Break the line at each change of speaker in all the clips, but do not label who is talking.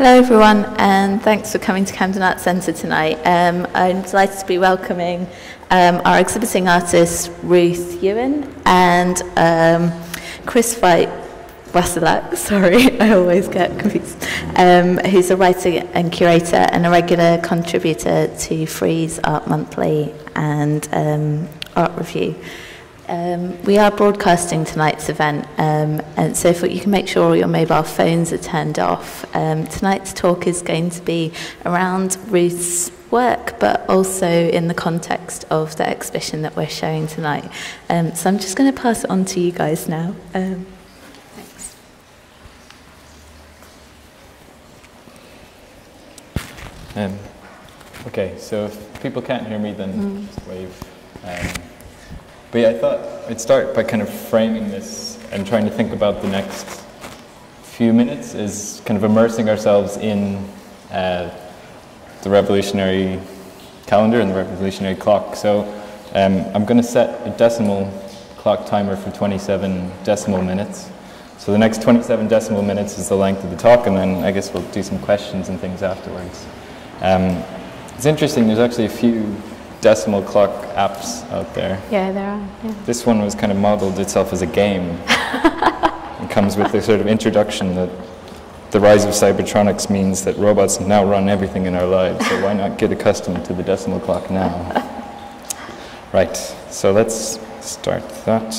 Hello everyone, and thanks for coming to Camden Arts Centre tonight. I'm delighted to be welcoming our exhibiting artists Ruth Ewan and Chris Fite-Wassilak, sorry, I always get confused, who's a writer and curator and a regular contributor to Free's Art Monthly and Art Review. We are broadcasting tonight's event, and so if you can make sure all your mobile phones are turned off. Tonight's talk is going to be around Ruth's work, but also in the context of the exhibition that we're showing tonight. So I'm just going to pass it on to you guys now. Thanks.
Okay, so if people can't hear me, then just wave. But yeah, I thought I'd start by kind of framing this and trying to think about the next few minutes as kind of immersing ourselves in the revolutionary calendar and the revolutionary clock. So I'm going to set a decimal clock timer for 27 decimal minutes. So the next 27 decimal minutes is the length of the talk, and then I guess we'll do some questions and things afterwards. It's interesting, there's actually a few decimal clock apps out there.
Yeah, there are. Yeah.
This one was kind of modeled itself as a game. It comes with the sort of introduction that the rise of cybertronics means that robots now run everything in our lives, so why not get accustomed to the decimal clock now? Right, so let's start that.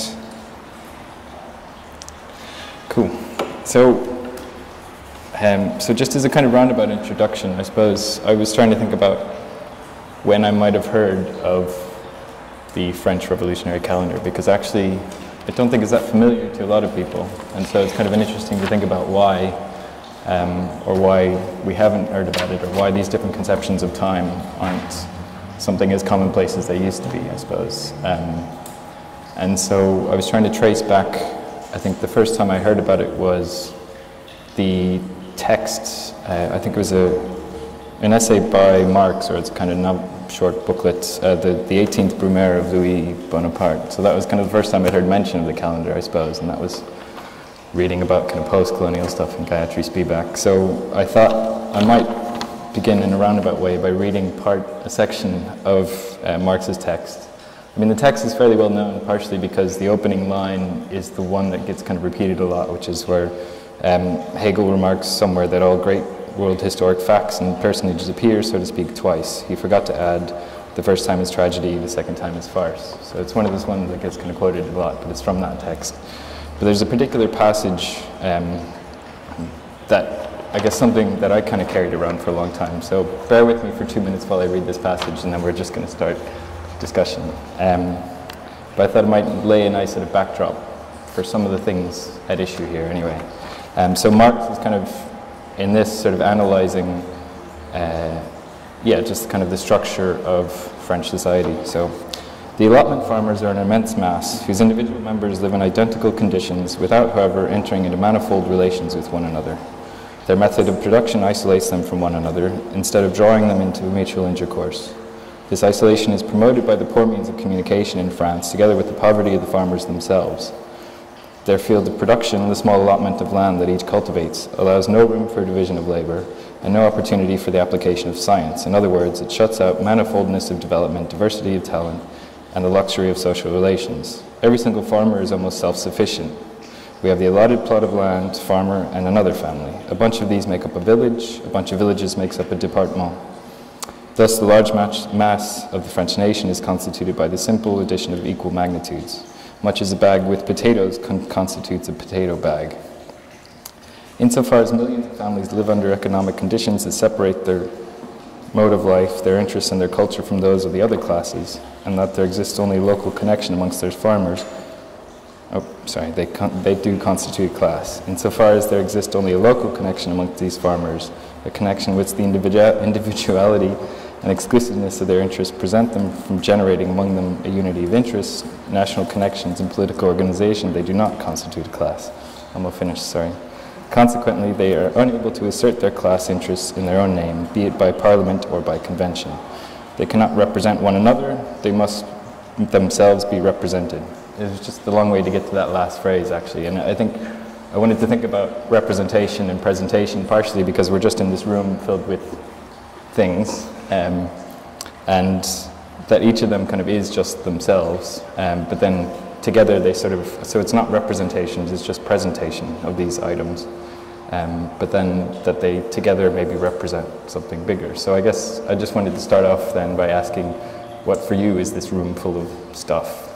Cool. So just as a kind of roundabout introduction, I suppose I was trying to think about when I might have heard of the French Revolutionary Calendar, because actually I don't think it's that familiar to a lot of people, and so it's kind of interesting to think about why, or why we haven't heard about it, or why these different conceptions of time aren't something as commonplace as they used to be, I suppose. And so I was trying to trace back, I think the first time I heard about it was the text, I think it was an essay by Marx, or it's kind of a short booklet, the 18th Brumaire of Louis Bonaparte. So that was kind of the first time I'd heard mention of the calendar, I suppose, and that was reading about kind of post-colonial stuff in Gayatri Spivak. So I thought I might begin in a roundabout way by reading a section of Marx's text. I mean, the text is fairly well known, partially because the opening line is the one that gets kind of repeated a lot, which is where Hegel remarks somewhere that all great world historic facts and personages appear, so to speak, twice. He forgot to add, the first time is tragedy, the second time is farce. So it's one of those ones that gets kind of quoted a lot, but it's from that text. But there's a particular passage that, I guess, something that I kind of carried around for a long time. So bear with me for 2 minutes while I read this passage, and then we're just going to start discussion. But I thought it might lay a nice sort of backdrop for some of the things at issue here anyway. So Marx is kind of in this sort of analyzing, just kind of the structure of French society. So, the allotment farmers are an immense mass whose individual members live in identical conditions without, however, entering into manifold relations with one another. Their method of production isolates them from one another instead of drawing them into mutual intercourse. This isolation is promoted by the poor means of communication in France, together with the poverty of the farmers themselves. Their field of production, the small allotment of land that each cultivates, allows no room for division of labor and no opportunity for the application of science. In other words, it shuts out manifoldness of development, diversity of talent, and the luxury of social relations. Every single farmer is almost self-sufficient. We have the allotted plot of land, farmer, and another family. A bunch of these make up a village, a bunch of villages makes up a département. Thus, the large mass of the French nation is constituted by the simple addition of equal magnitudes, much as a bag with potatoes constitutes a potato bag. Insofar as millions of families live under economic conditions that separate their mode of life, their interests, and their culture from those of the other classes, and that there exists only a local connection amongst their farmers, they do constitute class. Insofar as there exists only a local connection amongst these farmers, a connection which the individuality and exclusiveness of their interests present them from generating among them a unity of interests, national connections, and political organization, they do not constitute a class. Almost finished, sorry. Consequently, they are unable to assert their class interests in their own name, be it by parliament or by convention. They cannot represent one another, they must themselves be represented. It was just a long way to get to that last phrase, actually, and I think I wanted to think about representation and presentation, partially because we're just in this room filled with things, and that each of them kind of is just themselves, but then together they sort of, so it's not representations, it's just presentation of these items, but then that they together maybe represent something bigger. So I guess I just wanted to start off then by asking, what for you is this room full of stuff?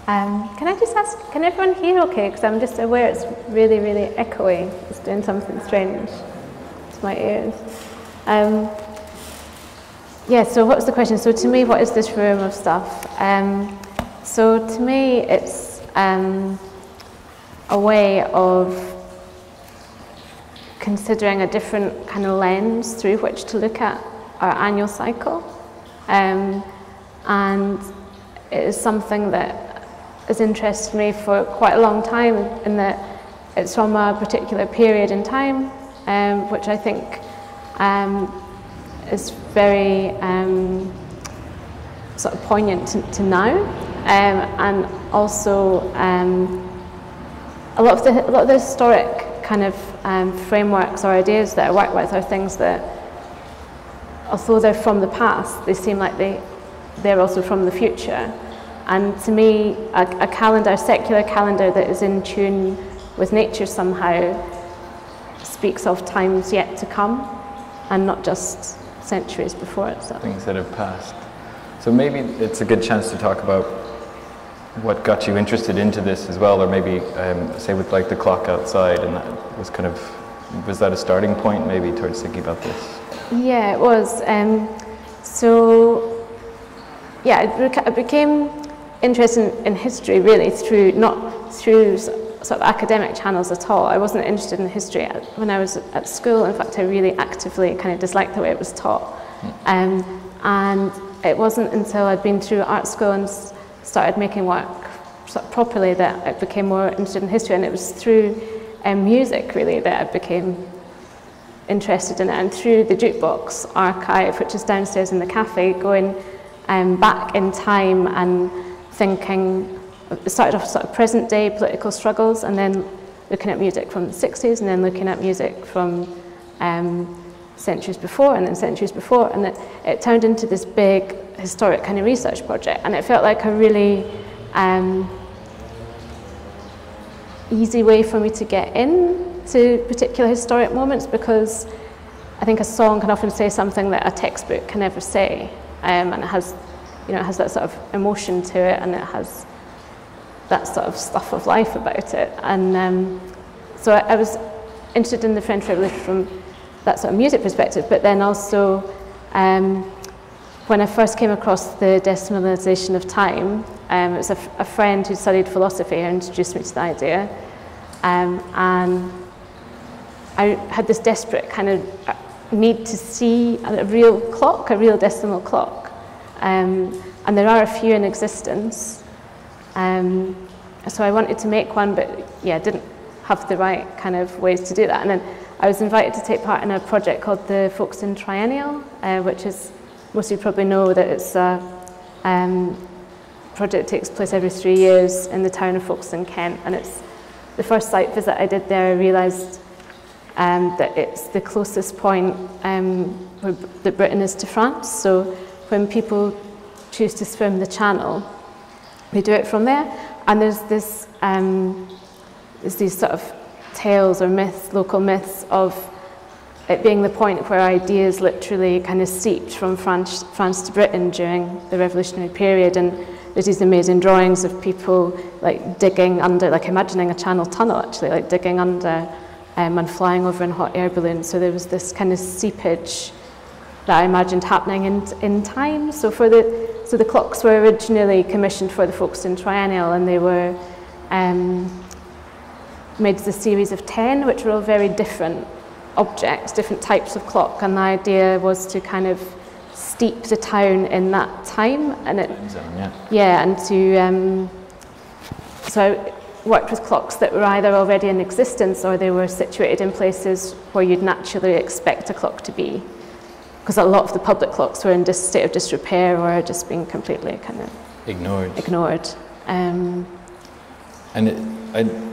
Can I just ask, can everyone hear okay? Because I'm just aware it's really, really echoey. It's doing something strange to my ears. Yeah, so what was the question? So to me, what is this room of stuff? So to me, it's a way of considering a different kind of lens through which to look at our annual cycle. And it is something that has interested me for quite a long time, in that it's from a particular period in time, which I think is very sort of poignant to now, and also a lot of the historic kind of frameworks or ideas that I work with are things that, although they're from the past, they seem like they're also from the future. And to me, a calendar, a secular calendar that is in tune with nature somehow, speaks of times yet to come, and not just centuries before it. So.
Things that have passed. So maybe it's a good chance to talk about what got you interested into this as well, or maybe say with like the clock outside, and that was kind of, was that a starting point maybe towards thinking about this?
Yeah, it was. So yeah, I became interested in history really not through sort of academic channels at all. I wasn't interested in history when I was at school. In fact, I really actively kind of disliked the way it was taught. And it wasn't until I'd been through art school and started making work sort of properly that I became more interested in history. And it was through music really that I became interested in it, and through the jukebox archive, which is downstairs in the cafe, going back in time and thinking, it started off sort of present day political struggles, and then looking at music from the 60s, and then looking at music from centuries before, and then centuries before, and it turned into this big historic kind of research project. And it felt like a really easy way for me to get into particular historic moments, because I think a song can often say something that a textbook can never say, and it has, you know, it has that sort of emotion to it, and it has that sort of stuff of life about it. And so I was interested in the French Revolution from that sort of music perspective, but then also when I first came across the decimalization of time, it was a friend who studied philosophy who introduced me to the idea, and I had this desperate kind of need to see a real clock, a real decimal clock. And there are a few in existence. So I wanted to make one, but yeah, didn't have the right kind of ways to do that. And then I was invited to take part in a project called the Folkestone Triennial, which is, most of you probably know that it's a project that takes place every 3 years in the town of Folkestone, Kent. And it's the first site visit I did there, I realised that it's the closest point that Britain is to France. So when people choose to swim the channel, they do it from there. And there's these sort of tales or myths, local myths, of it being the point where ideas literally kind of seeped from France to Britain during the revolutionary period. And there's these amazing drawings of people like digging under, like imagining a channel tunnel actually, like digging under and flying over in hot air balloons. So there was this kind of seepage that I imagined happening in time. So the clocks were originally commissioned for the Folkestone Triennial, and they were made as a series of 10, which were all very different objects, different types of clock. And the idea was to kind of steep the town in that time, and and to so I worked with clocks that were either already in existence or they were situated in places where you'd naturally expect a clock to be, because a lot of the public clocks were in this state of disrepair or just being completely kind of ignored.
And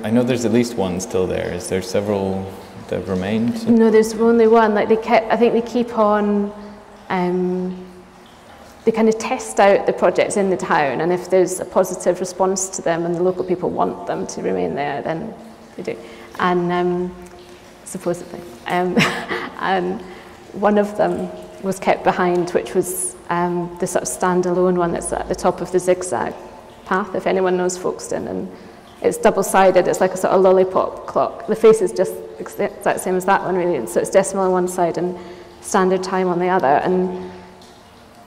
I know there's at least one still there. Is there several that have remained?
No, there's only one. Like I think they keep on. They kind of test out the projects in the town, and if there's a positive response to them and the local people want them to remain there, then they do. And supposedly, and one of them was kept behind, which was the sort of standalone one that's at the top of the zigzag path, if anyone knows Folkestone, and it's double-sided. It's like a sort of lollipop clock. The face is just exact same as that one, really. So it's decimal on one side and standard time on the other. And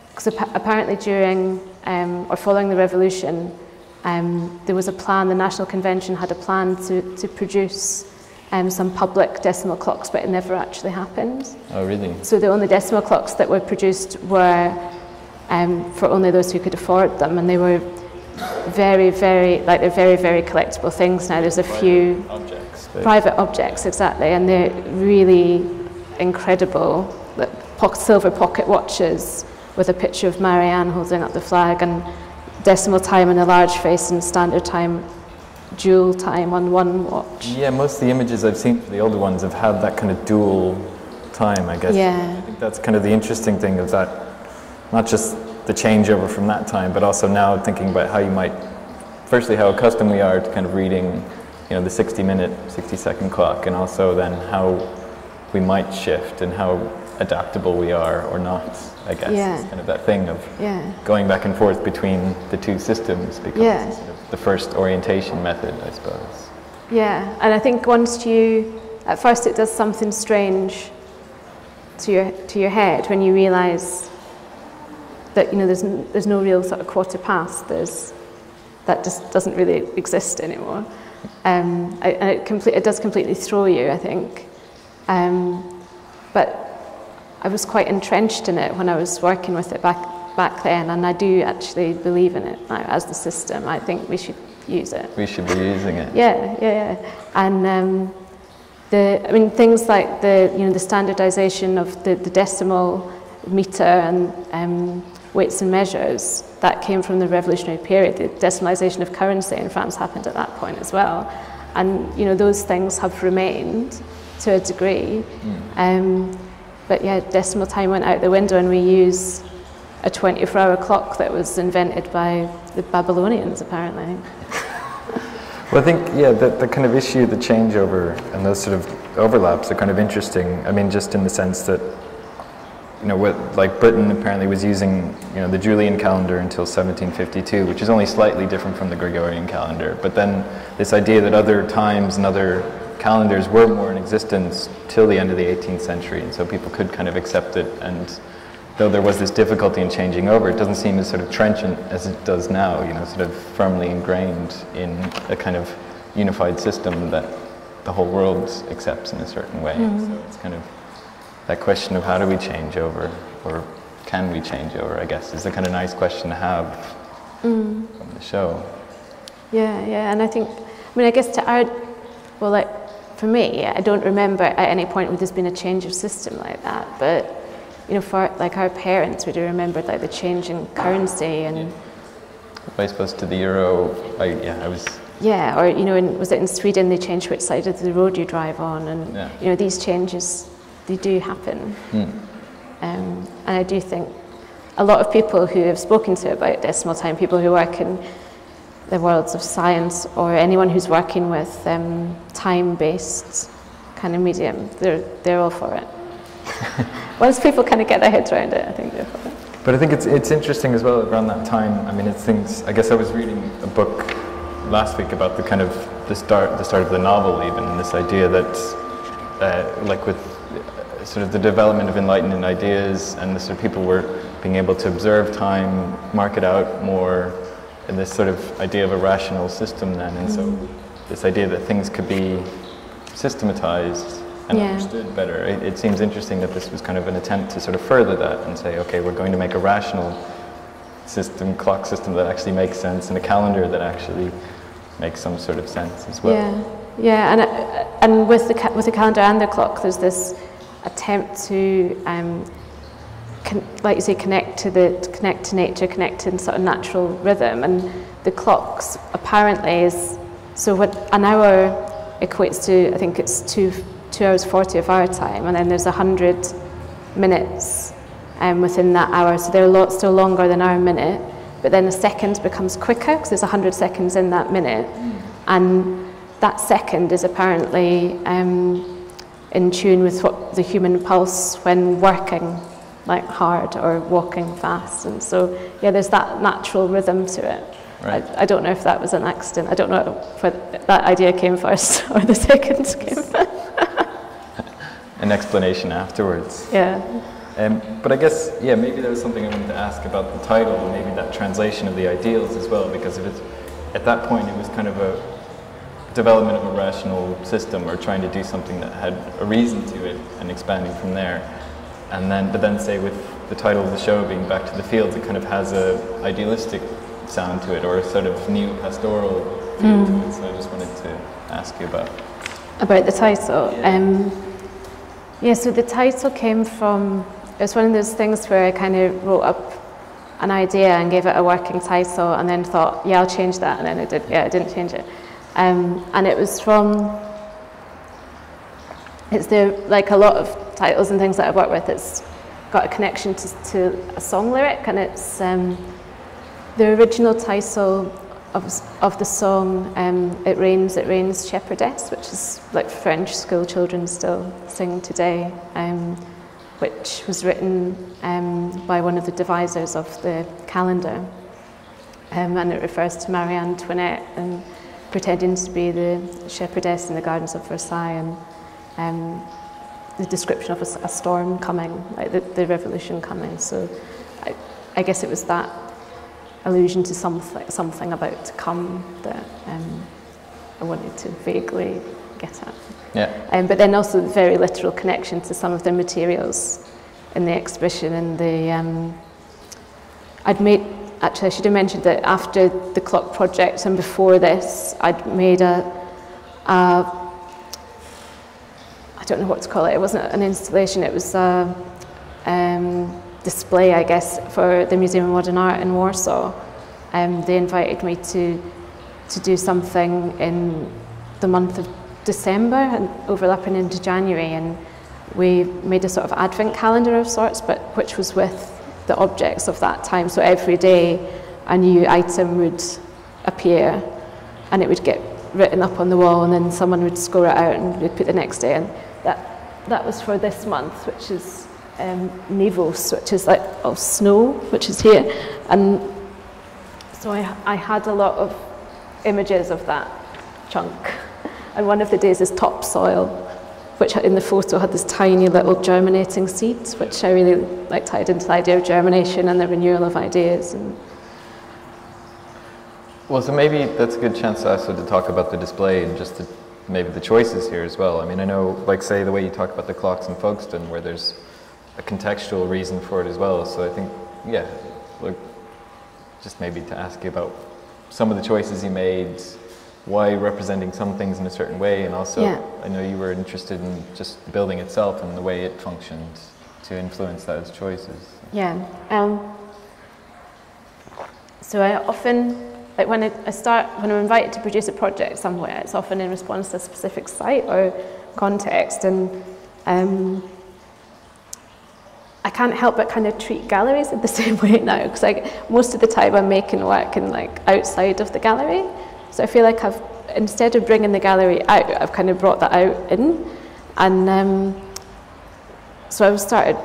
because apparently during or following the revolution, there was a plan. The National Convention had a plan to produce some public decimal clocks, but it never actually happened.
Oh, really?
So the only decimal clocks that were produced were for only those who could afford them, and they were they're very, very collectible things now. There's a few private objects, exactly, and they're really incredible. Silver pocket watches with a picture of Marianne holding up the flag, and decimal time in a large face and standard time, dual time on one watch.
Yeah, most of the images I've seen for the older ones have had that kind of dual time, I guess.
Yeah.
I think that's kind of the interesting thing of that, not just the changeover from that time, but also now thinking about how you might, firstly how accustomed we are to kind of reading, you know, the 60-minute, 60-second clock, and also then how we might shift and how adaptable we are or not, I guess.
Yeah.
It's kind of that thing of going back and forth between the two systems becomes sort of the first orientation method, I suppose.
Yeah, and I think once you, at first it does something strange to your head when you realise that, you know, there's no real sort of quarter past. That just doesn't really exist anymore, and it does completely throw you, I think. But I was quite entrenched in it when I was working with it back then, and I do actually believe in it now as the system. I think we should use it.
We should be using it.
Yeah. And things like the standardization of the decimal meter and weights and measures, that came from the revolutionary period. The decimalization of currency in France happened at that point as well. And, you know, those things have remained to a degree. But yeah, decimal time went out the window, and we use a 24-hour clock that was invented by the Babylonians, apparently.
Well, I think, the kind of issue, the changeover, and those sort of overlaps are kind of interesting. I mean, just in the sense that, you know, like Britain apparently was using, you know, the Julian calendar until 1752, which is only slightly different from the Gregorian calendar. But then this idea that other times and other calendars were more in existence till the end of the 18th century, and so people could kind of accept it. And though there was this difficulty in changing over, it doesn't seem as sort of trenchant as it does now, you know, sort of firmly ingrained in a kind of unified system that the whole world accepts in a certain way. So it's kind of that question of how do we change over, or can we change over, I guess, is a kind of nice question to have from the show.
Yeah, and I think, I guess to our, well, like, for me, I don't remember at any point where there's been a change of system like that, but, you know, for like our parents would have remembered like the change in currency and...
I suppose to the euro, I was...
Yeah, or, you know, was it in Sweden they changed which side of the road you drive on, and, you know, these changes, they do happen. And I do think a lot of people who have spoken to about decimal time, people who work in the worlds of science, or anyone who's working with time-based kind of medium, they're all for it. Once people kind of get their heads around it, I think they're for it.
But I think it's interesting as well around that time. I mean, it's things. I guess I was reading a book last week about the kind of the start of the novel, even, and this idea that like with sort of the development of enlightenment ideas, and the sort of people were being able to observe time, mark it out more, and this sort of idea of a rational system then, and so this idea that things could be systematized and understood better. It seems interesting that this was kind of an attempt to sort of further that and say, okay, we're going to make a rational system, clock system that actually makes sense, and a calendar that actually makes some sort of sense as well. And with the calendar and the clock, there's this attempt to, like you say, connect to nature, connect to sort of natural rhythm, and the clocks apparently is
So what an hour equates to, I think it's 2 hours 40 of our time, and then there's 100 minutes within that hour, so they're still longer than our minute, but then a second becomes quicker because there's 100 seconds in that minute, and that second is apparently in tune with what the human pulse when working like hard or walking fast, and so yeah, there's that natural rhythm to it. Right. I don't know if that was an accident. I don't know if that idea came first or the second came first.
An explanation afterwards.
Yeah.
But I guess, yeah, maybe there was something I wanted to ask about the title, and maybe that translation of the ideals as well, because if it's, at that point it was kind of a development of a rational system, or trying to do something that had a reason to it and expanding from there. And then, but then say with the title of the show being Back to the Fields, it kind of has a idealistic sound to it, or a sort of neo-pastoral feel to it. So I just wanted to ask you about
the title. Yeah, so the title came from, it was one of those things where I kind of wrote up an idea and gave it a working title, and then thought, yeah, I'll change that, and then I didn't change it. And it was from, it's like a lot of titles and things that I've worked with, it's got a connection to a song lyric, and it's the original title of the song, It Rains, Shepherdess, which is like French school children still sing today, which was written by one of the devisers of the calendar, and it refers to Marie Antoinette and pretending to be the shepherdess in the gardens of Versailles, and the description of a storm coming, like the revolution coming. So I guess it was that allusion to something about to come that I wanted to vaguely get at.
Yeah.
But then also the very literal connection to some of the materials in the exhibition, and the actually I should have mentioned that after the clock project and before this, I'd made I don't know what to call it. It wasn't an installation. It was a display, I guess, for the Museum of Modern Art in Warsaw. They invited me to do something in the month of December and overlapping into January, and we made a sort of advent calendar of sorts, but which was with the objects of that time. So every day a new item would appear, and it would get written up on the wall, and then someone would score it out and we'd put the next day. And that was for this month, which is Nevos, which is like snow, which is here. And so I had a lot of images of that chunk. And one of the days is topsoil, which in the photo had this tiny little germinating seeds, which I really like tied into the idea of germination and the renewal of ideas. And
well, so maybe that's a good chance also to talk about the display and just maybe the choices here as well. I mean, I know, like, say, the way you talk about the clocks in Folkestone, where there's a contextual reason for it as well. So I think, yeah, like, just maybe to ask you about some of the choices you made, why representing some things in a certain way, and also, yeah. I know you were interested in just the building itself and the way it functioned to influence those choices.
Yeah. So I often, like when I'm invited to produce a project somewhere, it's often in response to a specific site or context, and I can't help but kind of treat galleries in the same way now, because like most of the time I'm making work in like outside of the gallery. So I feel like instead of bringing the gallery out, I've kind of brought that out in, and so I've started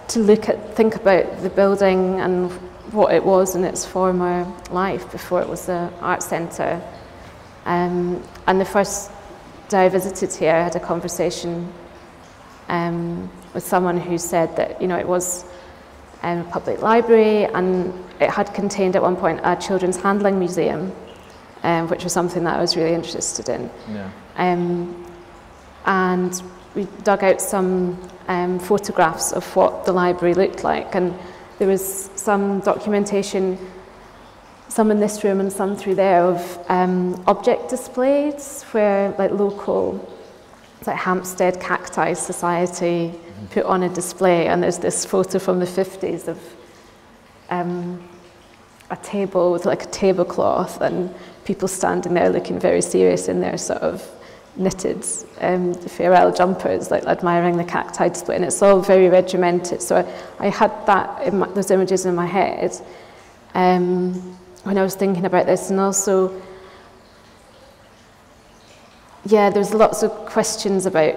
to think about the building and what it was in its former life before it was the art centre. And the first day I visited here, I had a conversation with someone who said that, you know, it was a public library, and it had contained at one point a children's handling museum, which was something that I was really interested in.
Yeah.
And we dug out some photographs of what the library looked like, and there was some documentation, some in this room and some through there, of object displays where like local, like Hampstead Cacti Society put on a display, and there's this photo from the 50s of a table with like a tablecloth, and people standing there looking very serious in their sort of knitted farewell jumpers, like admiring the cacti display, and it's all very regimented. So I had that those images in my head when I was thinking about this, and also, yeah, there's lots of questions about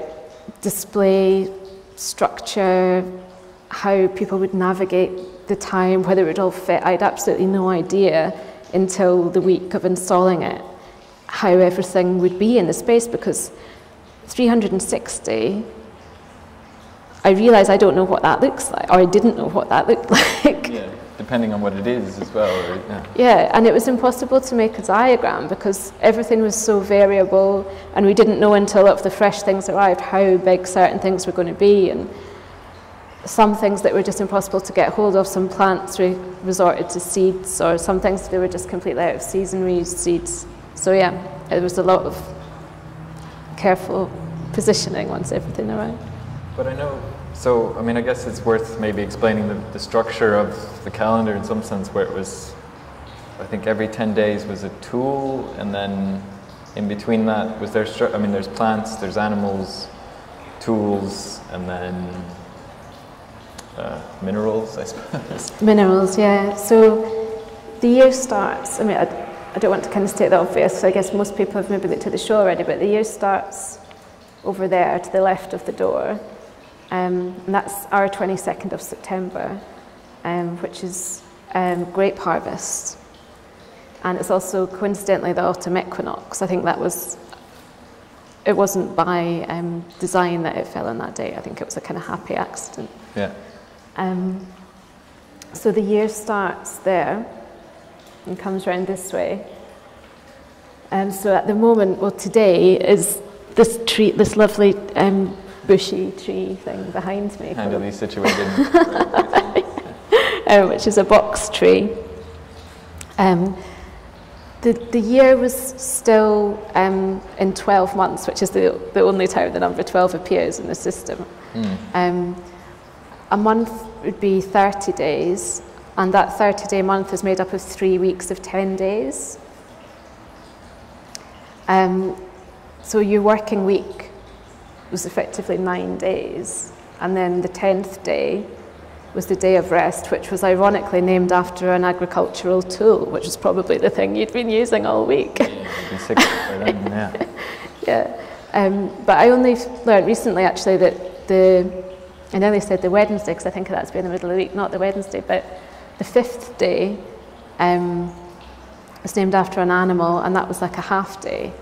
display structure, how people would navigate the time, whether it would all fit. I had absolutely no idea until the week of installing it how everything would be in the space, because 360, I realise I don't know what that looks like, or I didn't know what that looked like.
Yeah, depending on what it is as well. Or,
yeah, and it was impossible to make a diagram because everything was so variable, and we didn't know until a lot of the fresh things arrived how big certain things were going to be, and some things that were just impossible to get hold of. Some plants resorted to seeds, or some things they were just completely out of season, we used seeds. So yeah, it was a lot of careful positioning once everything arrived.
But I know, so I mean, I guess it's worth maybe explaining the structure of the calendar in some sense, where it was, I think every 10 days was a tool, and then in between that was there, I mean, there's plants, there's animals, tools, and then minerals, I suppose.
Minerals, yeah. So the year starts, I mean, I don't want to kind of state the obvious, so I guess most people have maybe looked at the show already, but the year starts over there to the left of the door, and that's our 22nd of September, which is grape harvest, and it's also coincidentally the autumn equinox. I think that was, it wasn't by design that it fell on that day. I think it was a kind of happy accident.
Yeah.
So the year starts there and comes round this way. So at the moment, well, today is this tree, this lovely bushy tree thing behind me.
Handily situated.
Which is a box tree. The year was still in 12 months, which is the only time the number 12 appears in the system. A month would be 30 days, and that 30-day month is made up of 3 weeks of 10 days. So your working week was effectively 9 days, and then the 10th day was the day of rest, which was ironically named after an agricultural tool, which is probably the thing you'd been using all week.
Yeah.
Yeah. But I only learned recently, actually, that I nearly said the Wednesday, because I think that's been in the middle of the week, not the Wednesday, but the 5th day was named after an animal, and that was like a half day.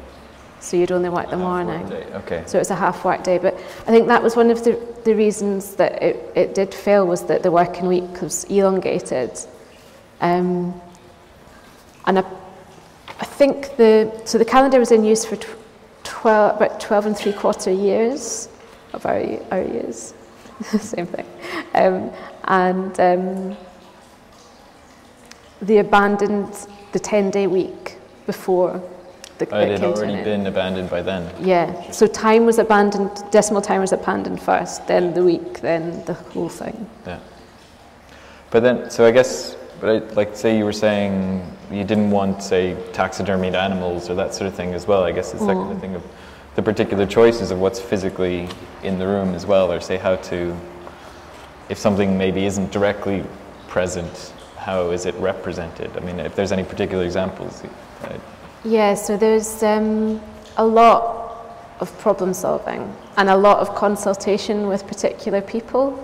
So you'd only work the morning.
Okay.
So it was a half work day. But I think that was one of the reasons that it did fail, was that the working week was elongated. And I think the calendar was in use for about 12 3/4 years of our years. Same thing. They abandoned the 10-day week before
it had already been abandoned by then.
Yeah, so time was abandoned, decimal time was abandoned first, then the week, then the whole thing.
Yeah. But then, so I guess, like say you were saying you didn't want, say, taxidermied animals or that sort of thing as well. I guess it's that kind of thing of the particular choices of what's physically in the room as well, or say how to, if something maybe isn't directly present, how is it represented? I mean, if there's any particular examples.
Yeah, so there's a lot of problem solving and a lot of consultation with particular people,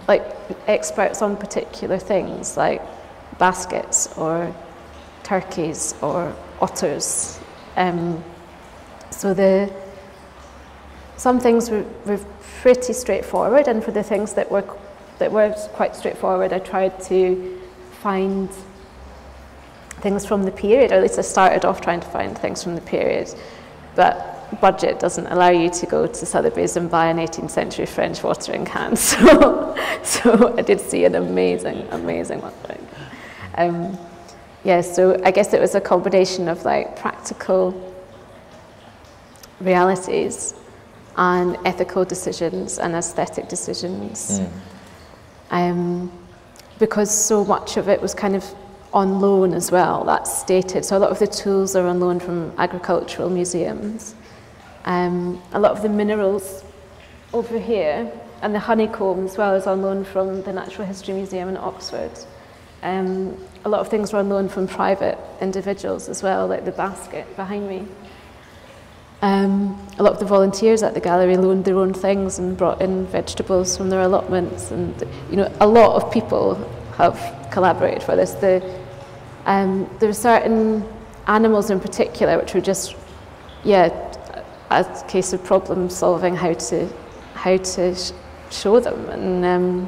like experts on particular things, like baskets or turkeys or otters. So some things were pretty straightforward, and for the things that were quite straightforward, I tried to find things from the period, or at least I started off trying to find things from the period. But budget doesn't allow you to go to Sotheby's and buy an 18th century French watering can, so I did see an amazing one. Yeah, so I guess it was a combination of like practical realities and ethical decisions and aesthetic decisions. Because so much of it was kind of on loan as well, that's stated. So a lot of the tools are on loan from agricultural museums. A lot of the minerals over here, and the honeycomb as well, is on loan from the Natural History Museum in Oxford. A lot of things were on loan from private individuals as well, like the basket behind me. A lot of the volunteers at the gallery loaned their own things and brought in vegetables from their allotments, and a lot of people have collaborated for this. There were certain animals in particular which were just, a case of problem solving how to show them, and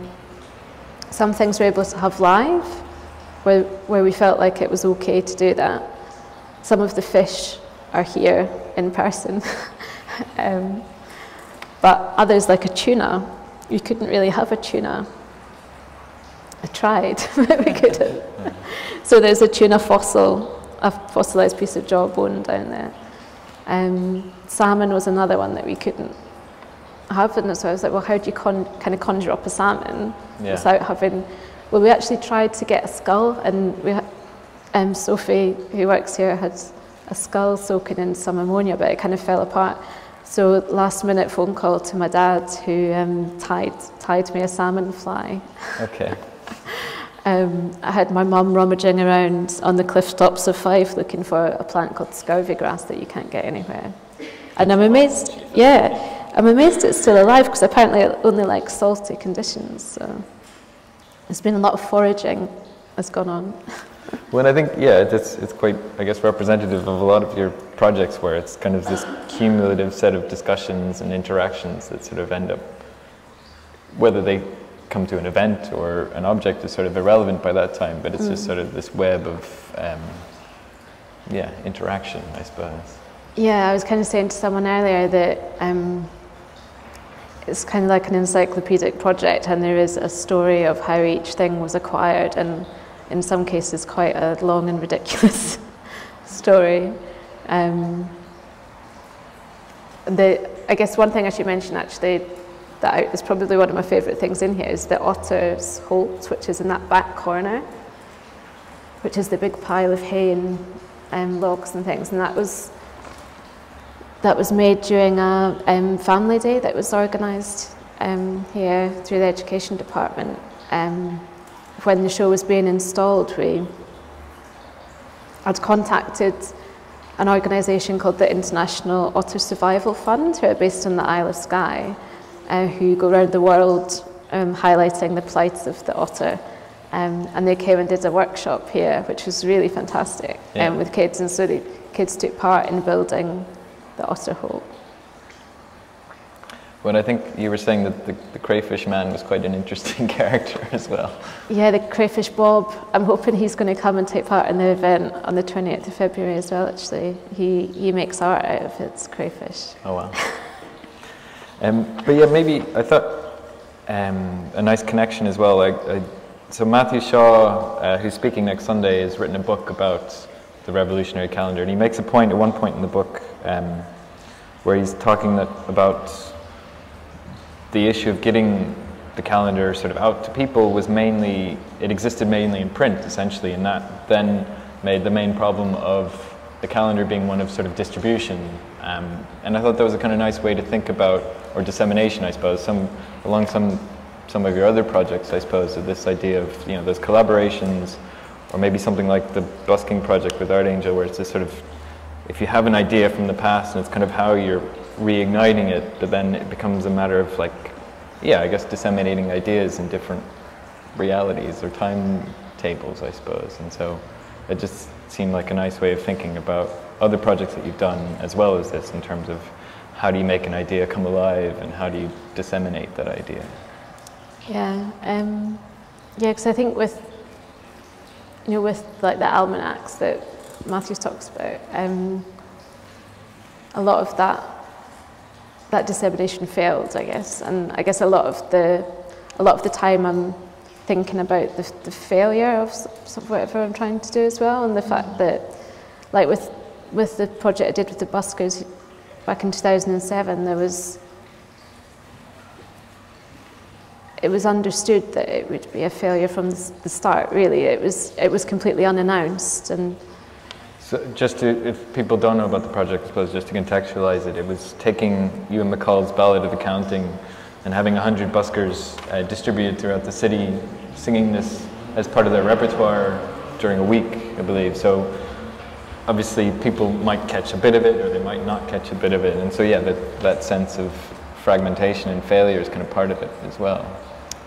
some things we were able to have live, where we felt like it was okay to do that. Some of the fish are here in person, but others, like a tuna, you couldn't really have a tuna. I tried, but we couldn't. So there's a tuna fossil, a fossilized piece of jawbone down there. Salmon was another one that we couldn't have, and so I was like, well, how do you kind of conjure up a salmon without having... Well, we actually tried to get a skull, and we Sophie, who works here, had a skull soaking in some ammonia, but it kind of fell apart. So last minute phone call to my dad, who tied me a salmon fly.
Okay.
I had my mum rummaging around on the cliff tops of Fife looking for a plant called scurvy grass that you can't get anywhere. And I'm amazed, it's still alive, because apparently it only likes salty conditions. So there's been a lot of foraging that's gone on.
Well, I think, it's quite, I guess, representative of a lot of your projects, where it's kind of this cumulative set of discussions and interactions that sort of end up, whether they come to an event or an object is sort of irrelevant by that time, but it's just sort of this web of, interaction, I suppose.
Yeah, I was kind of saying to someone earlier that it's kind of like an encyclopedic project, and there is a story of how each thing was acquired, and in some cases quite a long and ridiculous story. I guess one thing I should mention actually, that is probably one of my favourite things in here, is the otter's holt, which is in that back corner, which is the big pile of hay and logs and things, and that was made during a family day that was organised here through the education department. When the show was being installed, I'd contacted an organisation called the International Otter Survival Fund, who are based on the Isle of Skye, who go around the world highlighting the plight of the otter. And they came and did a workshop here, which was really fantastic, with kids, and so the kids took part in building the otter hole.
Well, I think you were saying that the crayfish man was quite an interesting character as well. Yeah,
the crayfish Bob. I'm hoping he's going to come and take part in the event on the 28th of February as well, actually. He makes art out of its crayfish.
Oh, wow. But yeah, maybe I thought a nice connection as well. So Matthew Shaw, who's speaking next Sunday, has written a book about the revolutionary calendar, and he makes a point at one point in the book where he's talking about the issue of getting the calendar sort of out to people it existed mainly in print, essentially, and that then made the main problem of the calendar being one of sort of distribution. And I thought that was a kind of nice way to think about, or dissemination, I suppose, along some of your other projects, I suppose, of this idea of, those collaborations, or maybe something like the busking project with Art Angel, where it's this sort of, if you have an idea from the past and it's kind of how you're reigniting it, but then it becomes a matter of I guess disseminating ideas in different realities or timetables, I suppose. And so it just seemed like a nice way of thinking about other projects that you've done as well as this, in terms of how do you make an idea come alive and how do you disseminate that idea?
Because I think with like the almanacs that Matthew talks about, a lot of that dissemination failed, I guess, and I guess a lot of the time I'm thinking about the failure of whatever I'm trying to do as well, and the fact that, like with the project I did with the buskers back in 2007, it was understood that it would be a failure from the start. Really, it was completely unannounced. And
so, just if people don't know about the project, I suppose just to contextualize it, it was taking Ewan MacColl's Ballad of Accounting and having 100 buskers distributed throughout the city, singing this as part of their repertoire during a week, I believe. So obviously people might catch a bit of it or they might not catch a bit of it. And so yeah, that sense of fragmentation and failure is kind of part of it as well.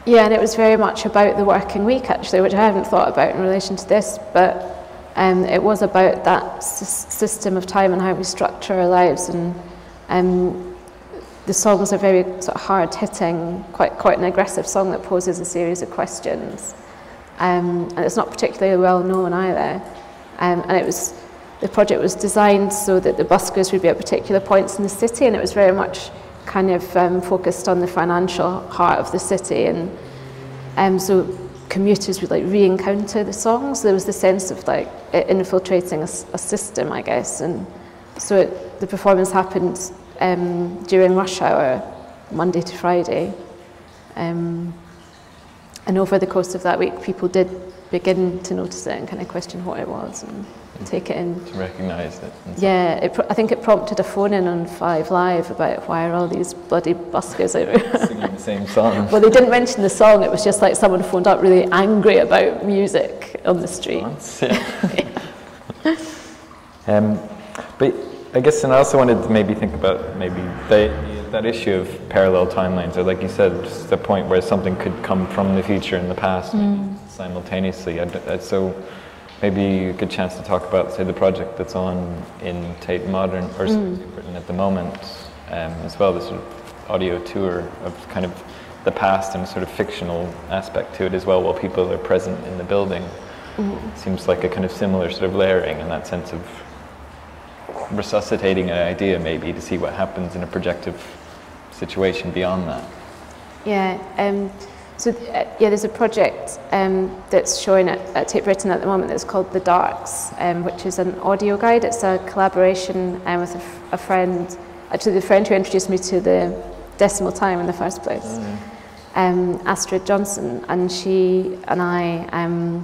Yeah, and it was very much about the working week actually, which I haven't thought about in relation to this, but it was about that system of time and how we structure our lives. And the songs are very sort of hard-hitting, quite an aggressive song that poses a series of questions. And it's not particularly well known either. And the project was designed so that the buskers would be at particular points in the city, and it was very much kind of focused on the financial heart of the city. And so commuters would like re-encounter the songs. There was the sense of like it infiltrating a system, I guess. And so the performance happened during rush hour, Monday to Friday. And over the course of that week, people did begin to notice it and kind of question what it was and take it in.
To recognise it.
Yeah, I think it prompted a phone-in on 5 Live about why are all these bloody buskers out
singing the same song.
Well, they didn't mention the song, it was just like someone phoned up really angry about music on the street.
But I guess, and I also wanted to maybe think about that issue of parallel timelines, or like you said, just the point where something could come from the future and the past simultaneously. So maybe a good chance to talk about, say, the project that's on in Tate Modern, or Tate Britain at the moment, as well, this sort of audio tour of kind of the past and sort of fictional aspect to it as well, while people are present in the building. Seems like a kind of similar sort of layering in that sense of resuscitating an idea maybe to see what happens in a projective situation beyond that.
Yeah, there's a project that's showing at Tate Britain at the moment that's called The Darks, which is an audio guide. It's a collaboration with a friend, actually the friend who introduced me to the decimal time in the first place, Astrid Johnson, and she and I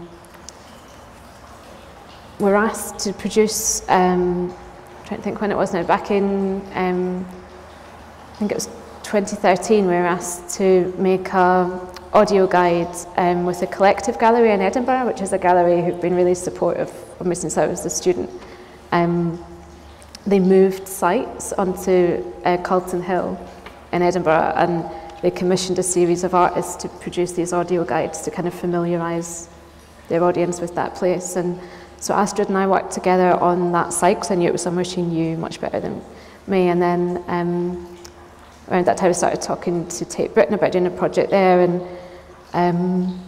were asked to produce, I'm trying to think when it was now, back in, I think it was 2013, we were asked to make a audio guide with a collective gallery in Edinburgh, which is a gallery who've been really supportive of me since I was a student. They moved sites onto Calton Hill in Edinburgh, and they commissioned a series of artists to produce these audio guides to kind of familiarise their audience with that place. And so Astrid and I worked together on that site because I knew it was somewhere she knew much better than me. And then around that time I started talking to Tate Britain about doing a project there, and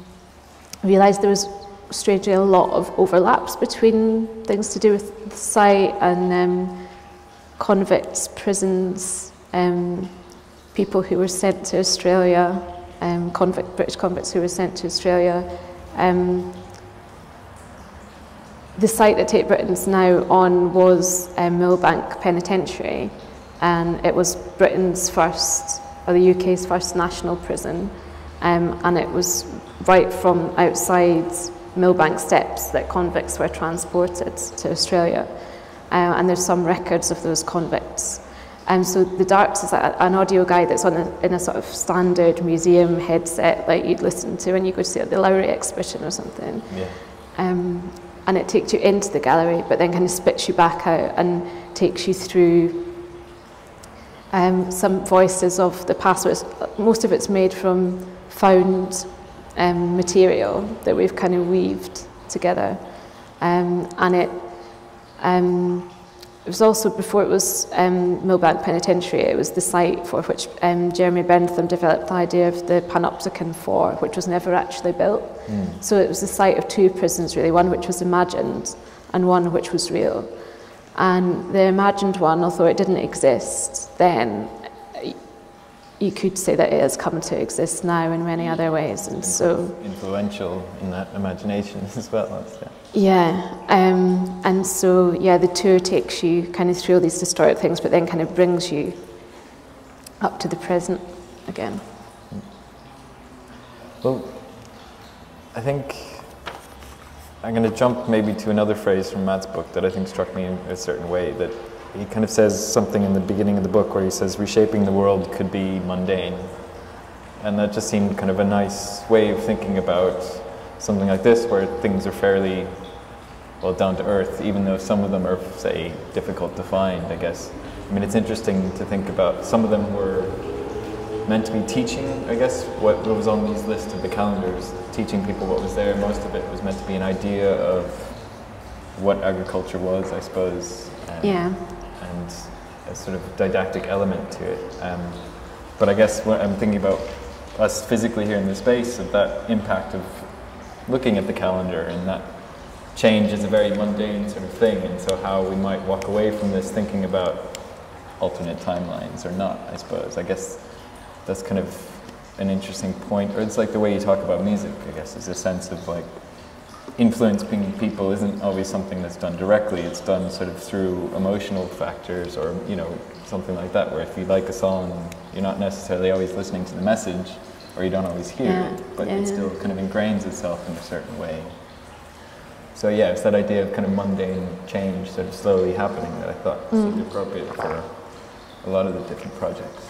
realised there was strangely a lot of overlaps between things to do with the site and convicts, prisons, people who were sent to Australia, British convicts who were sent to Australia. The site that Tate Britain's now on was Millbank Penitentiary, and it was Britain's first, or the UK's first national prison, and it was right from outside Millbank steps that convicts were transported to Australia, and there's some records of those convicts. So The Darks is an audio guide that's in a sort of standard museum headset like you'd listen to when you go to see the Lowry exhibition or something. Yeah. And it takes you into the gallery, but then kind of spits you back out and takes you through some voices of the past. Most of it's made from found material that we've kind of weaved together. And it was also, before it was Millbank Penitentiary, it was the site for which Jeremy Bentham developed the idea of the Panopticon 4, which was never actually built. So it was the site of two prisons, really, one which was imagined and one which was real. And the imagined one, although it didn't exist then, you could say that it has come to exist now in many other ways. And so
influential in that imagination as well.
And so the tour takes you kind of through all these historic things, but then kind of brings you up to the present again.
Well, I think I'm going to jump maybe to another phrase from Matt's book that I think struck me in a certain way, that he kind of says something in the beginning of the book where he says reshaping the world could be mundane. And that just seemed kind of a nice way of thinking about something like this, where things are fairly, well, down to earth, even though some of them are, say, difficult to find, I guess. I mean, it's interesting to think about, some of them were meant to be teaching, I guess, what was on these lists of the calendars, teaching people what was there. Most of it was meant to be an idea of what agriculture was, I suppose, and a sort of didactic element to it. But I guess what I'm thinking about us physically here in the space, of that impact of looking at the calendar, and that change is a very mundane sort of thing, and so how we might walk away from this thinking about alternate timelines or not, I suppose. I guess that's kind of an interesting point, or it's like the way you talk about music, I guess, is a sense of like influencing people isn't always something that's done directly, it's done sort of through emotional factors, or, you know, something like that, where if you like a song, you're not necessarily always listening to the message, or you don't always hear it, but it still kind of ingrains itself in a certain way. So yeah, it's that idea of kind of mundane change sort of slowly happening that I thought seemed appropriate for a lot of the different projects.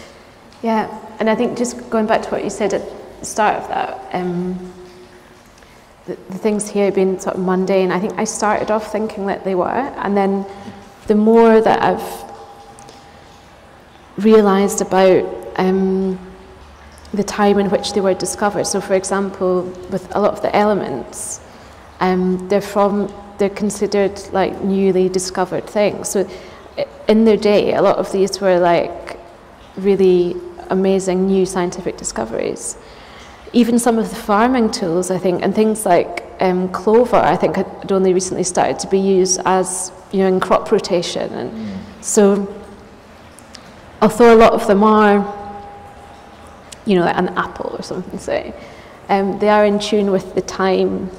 Yeah, and I think just going back to what you said at the start of that, the things here being sort of mundane, I think I started off thinking that they were, and then the more that I've realised about the time in which they were discovered. So for example, with a lot of the elements, they're considered like newly discovered things. So in their day, a lot of these were like really amazing new scientific discoveries. Even some of the farming tools, I think, and things like clover, I think had only recently started to be used as, you know, in crop rotation. And so although a lot of them are, you know, like an apple or something, say, they are in tune with the time,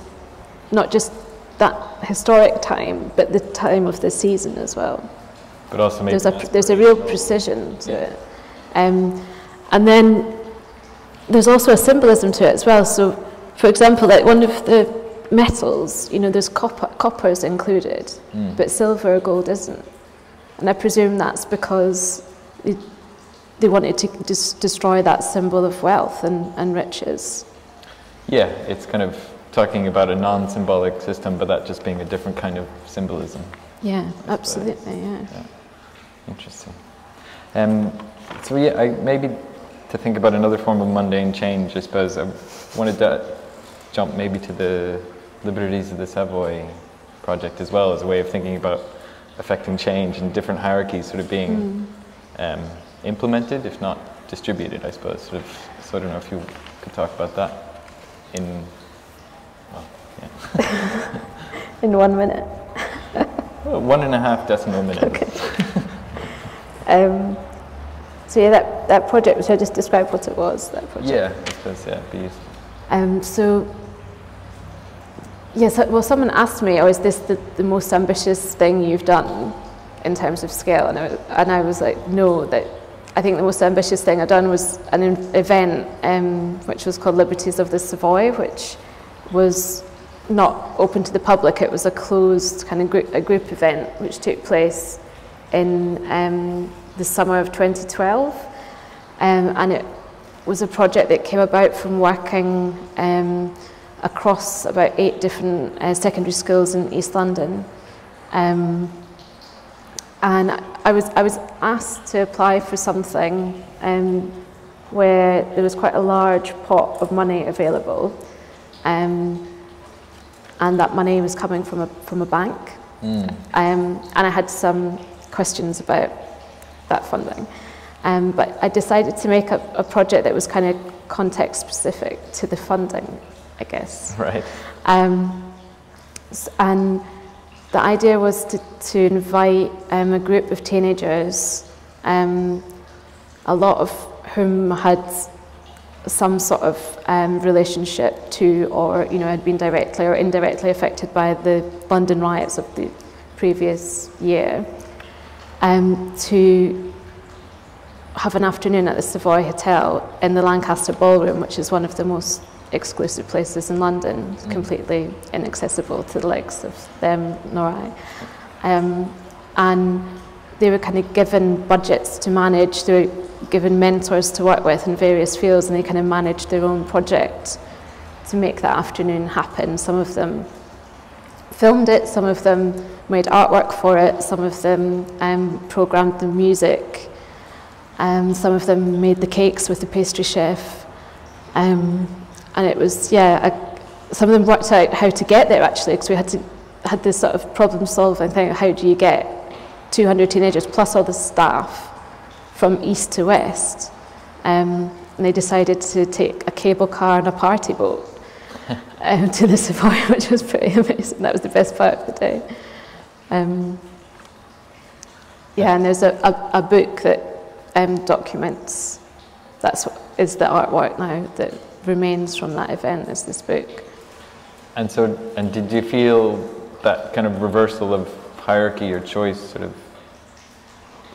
not just that historic time, but the time of the season as well.
But also maybe
there's a real precision to it. And then there's also a symbolism to it as well. So, for example, like one of the metals, you know, there's copper's included, but silver or gold isn't. And I presume that's because they wanted to destroy that symbol of wealth and riches. Yeah,
it's kind of talking about a non-symbolic system, but that just being a different kind of symbolism.
Yeah, absolutely, yeah.
Interesting. So yeah, maybe to think about another form of mundane change, I suppose I wanted to jump maybe to the Liberties of the Savoy project as well, as a way of thinking about affecting change and different hierarchies sort of being implemented, if not distributed, I suppose. So I don't know if you could talk about that in, well, yeah.
In 1 minute.
Well, 1.5 decimal minutes.
Okay. So yeah, that project, which I just described what it was, that project.
Yeah, I suppose, yeah, it'd be useful.
So, yes, well, someone asked me, oh, is this the most ambitious thing you've done in terms of scale? And I was like, no, that I think the most ambitious thing I've done was an event which was called Liberties of the Savoy, which was not open to the public. It was a closed kind of group event which took place in the summer of 2012, and it was a project that came about from working across about 8 different secondary schools in East London, and I was asked to apply for something where there was quite a large pot of money available, and that money was coming from a bank, and I had some questions about that funding, but I decided to make a project that was kind of context specific to the funding, I guess.
Right.
And the idea was to invite a group of teenagers, a lot of whom had some sort of relationship to, or had been directly or indirectly affected by the London riots of the previous year, to have an afternoon at the Savoy Hotel in the Lancaster Ballroom, which is one of the most exclusive places in London, completely inaccessible to the likes of them nor I. And they were kind of given budgets to manage, they were given mentors to work with in various fields, and they kind of managed their own project to make that afternoon happen. Some of them filmed it, some of them made artwork for it, some of them programmed the music, some of them made the cakes with the pastry chef. And it was, yeah, some of them worked out how to get there actually, because we had this sort of problem solving thing, how do you get 200 teenagers plus all the staff from east to west? And they decided to take a cable car and a party boat to the Savoy, which was pretty amazing. That was the best part of the day. Yeah, and there's a book that documents, that's what is the artwork now that remains from that event, is this book.
And so, and did you feel that kind of reversal of hierarchy or choice sort of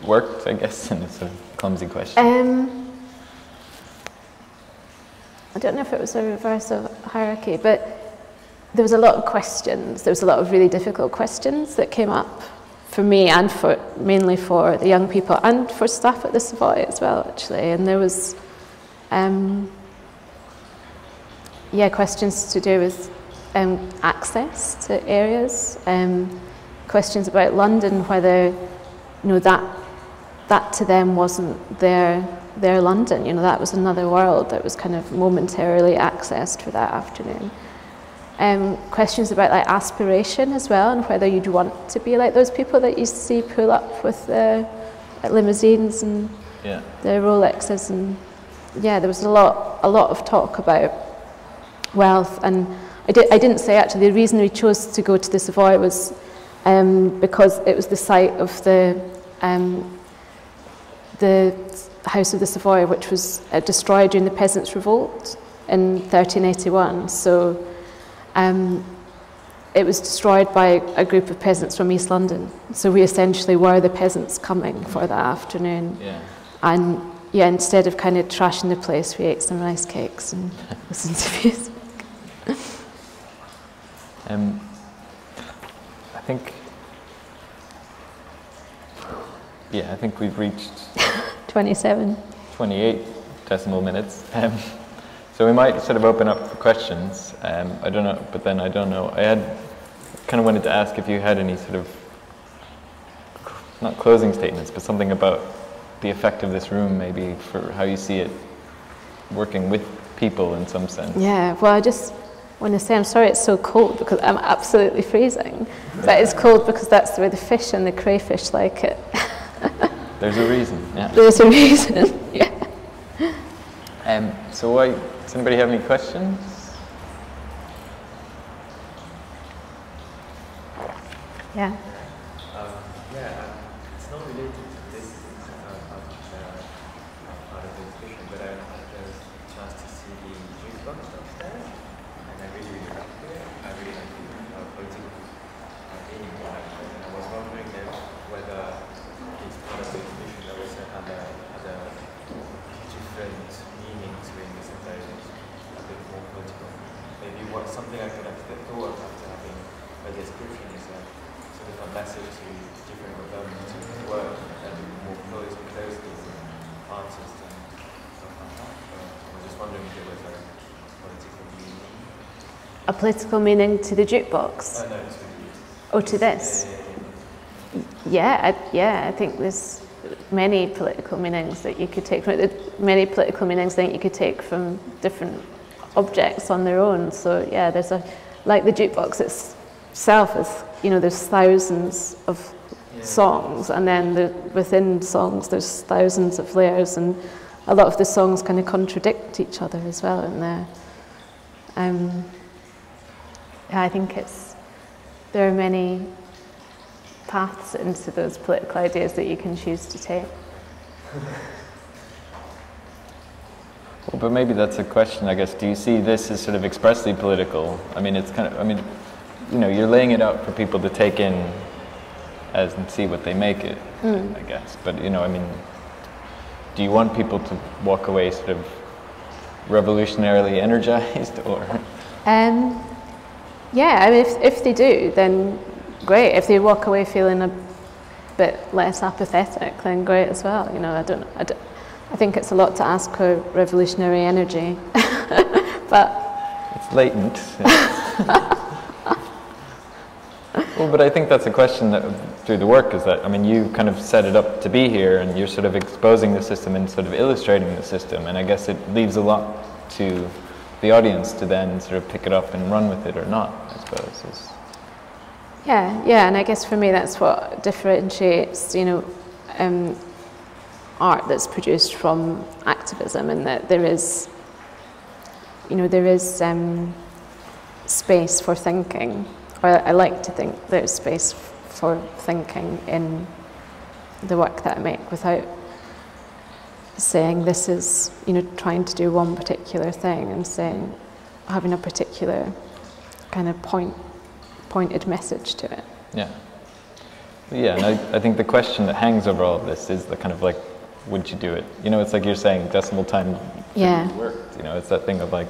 worked, I guess, in a sort of clumsy question?
I don't know if it was a reverse of hierarchy, but there was a lot of questions. There was a lot of really difficult questions that came up for me and for mainly for the young people and for staff at the Savoy as well, actually. And there was, questions to do with access to areas, questions about London, whether that to them wasn't their London. That was another world that was kind of momentarily accessed for that afternoon. Questions about like aspiration as well, and whether you'd want to be like those people that you see pull up with limousines and their Rolexes, and there was a lot of talk about wealth. And I didn't say actually the reason we chose to go to the Savoy was because it was the site of the House of the Savoy, which was destroyed during the Peasants' Revolt in 1381. So it was destroyed by a group of peasants from East London. So we essentially were the peasants coming for that afternoon. Yeah. And instead of kind of trashing the place, we ate some rice cakes and listened to music.
I think we've reached
28
decimal minutes. So we might sort of open up for questions. I don't know, but then I don't know. I kind of wanted to ask if you had any sort of, not closing statements, but something about the effect of this room, maybe for how you see it working with people in some sense.
Yeah, well, I just want to say I'm sorry it's so cold because I'm absolutely freezing. But it's cold because that's the way the fish and the crayfish like it.
There's a reason, yeah.
There's a reason, yeah.
So does anybody have any questions?
Yeah.
It's not related to this part of the discussion, but I had the chance to see the jukebox upstairs, and I really liked it. I really liked the political meaning behind it, and I was wondering whether it's part of the exhibition that also had a different meaning to it, in the sense that it was a bit more political. Maybe something I could have thought of after having a description is sort of a message to different governments to work and more closely with artists and stuff like that. But I was just wondering if there was a political meaning.
A political meaning to the jukebox?
No,
to this? I think there's many political meanings that you could take from it. Many political meanings that you could take from different objects on their own. So there's like the jukebox itself is, there's thousands of songs, and then within songs there's thousands of layers, and a lot of the songs kind of contradict each other as well in there. I think there are many paths into those political ideas that you can choose to take.
Well, but maybe that's a question, I guess. Do you see this as sort of expressly political? I mean, it's kind of, you're laying it out for people to take in and see what they make it, I guess. But, do you want people to walk away sort of revolutionarily energized, or?
Yeah, I mean, if they do, then great. If they walk away feeling a bit less apathetic, then great as well. You know, I think it's a lot to ask for revolutionary energy, but
it's latent. Well, but I think that's a question that through the work is that, I mean, you kind of set it up to be here, and you're sort of exposing the system and sort of illustrating the system, and I guess it leaves a lot to the audience to then sort of pick it up and run with it or not, I suppose.
Yeah, and I guess for me that's what differentiates, you know, art that's produced from activism, and that there is, you know, space for thinking, or I like to think there's space for thinking in the work that I make, without saying this is, you know, trying to do one particular thing, and saying, having a particular kind of pointed message to it.
Yeah. Yeah, and I think the question that hangs over all of this is the kind of like, would you do it? You know, it's like you're saying decimal time worked. You know, it's that thing of like,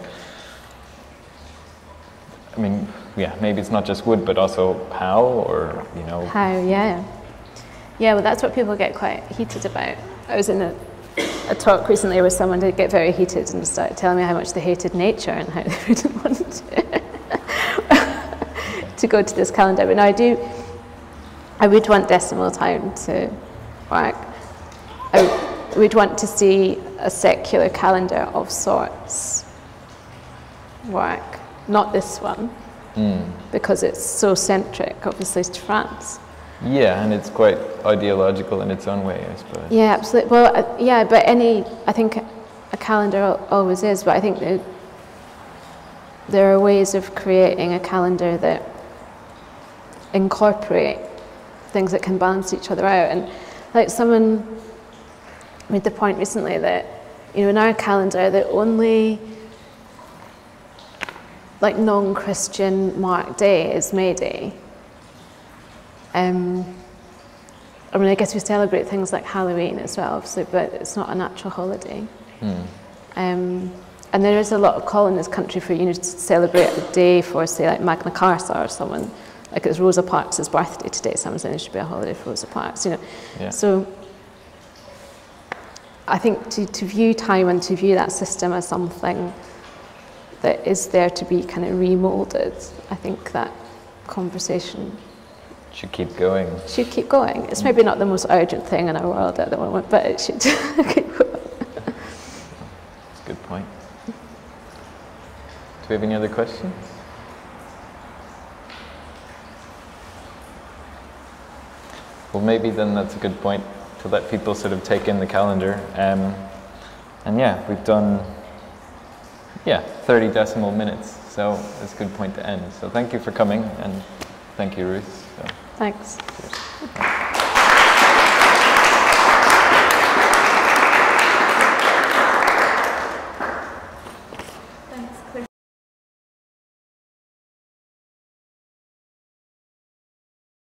I mean, yeah, maybe it's not just would, but also how, or, you know.
How, yeah. Yeah, well, that's what people get quite heated about. I was in a talk recently where someone did get very heated and started telling me how much they hated nature and how they wouldn't want to go to this calendar. But no, I would want decimal time to work. I would want to see a secular calendar of sorts work, not this one, because it's so centric, obviously, to France.
Yeah, and it's quite ideological in its own way, I suppose.
Yeah, absolutely. Well, yeah, but I think a calendar always is, but I think that there are ways of creating a calendar that incorporate things that can balance each other out. And like someone made the point recently that, you know, in our calendar, the only like non-Christian marked day is May Day. I mean, I guess we celebrate things like Halloween as well, obviously, but it's not a natural holiday. And there is a lot of call in this country for, you know, to celebrate a day for, say, like Magna Carta or someone. Like it's Rosa Parks' birthday today. Someone saying it should be a holiday for Rosa Parks, you know. Yeah. So I think to view time and to view that system as something that is there to be kind of remoulded, I think that conversation
should keep going.
Should keep going. It's maybe not the most urgent thing in our world at the moment, but it should keep going.
That's a good point. Do we have any other questions? Well, maybe then that's a good point to let people sort of take in the calendar. And yeah, we've done 30 decimal minutes, so it's a good point to end. So thank you for coming, and thank you, Ruth. So.
Thanks.
Cheers.